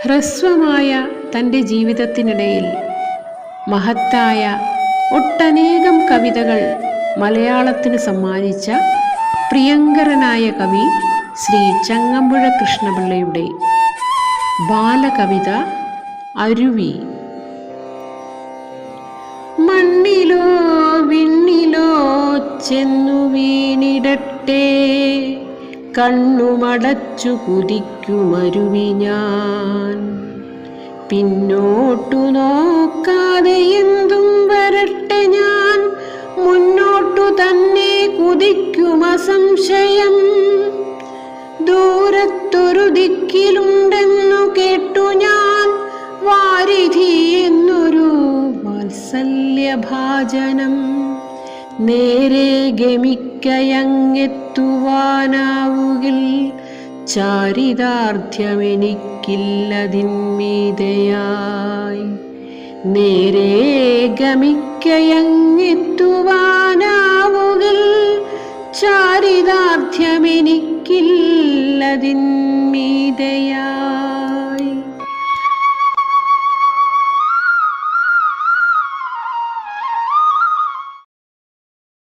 ഹ്രസ്വമായ തൻ്റെ ജീവിതത്തിനിടയിൽ മഹത്തായ ഒട്ടനേകം കവിതകൾ മലയാളത്തിന് സമ്മാനിച്ച പ്രിയങ്കരനായ കവി ശ്രീ ചങ്ങമ്പുഴ കൃഷ്ണപിള്ളയുടെ ബാലകവിത അരുവി. മണ്ണിലോ വിണ്ണിലോ ചെന്നു വീണിടട്ടെ, കണ്ണുമടച്ചു കുതിക്കുമരുവി ഞാൻ. പിന്നോട്ടു നോക്കാതെ എന്തും വരട്ടെ, ഞാൻ മുന്നോട്ടു തന്നെ കുതിക്കുമസംശയം. ദൂരത്തൊരു ദിക്കിലുണ്ടെന്നു കേട്ടു ഞാൻ, വാരിധി എന്നൊരു വാത്സല്യഭാജനം. നേരെ ഗമിക്കയങ്ങെത്തുവാനാവുകിൽ ചാരിതാർത്ഥ്യമെനിക്കില്ലതിന്മീതയായി. നേരെ ഗമിക്കയങ്ങെത്തുവാനാവുകിൽ ചാരിതാർത്ഥ്യമെനിക്കില്ലതിൻ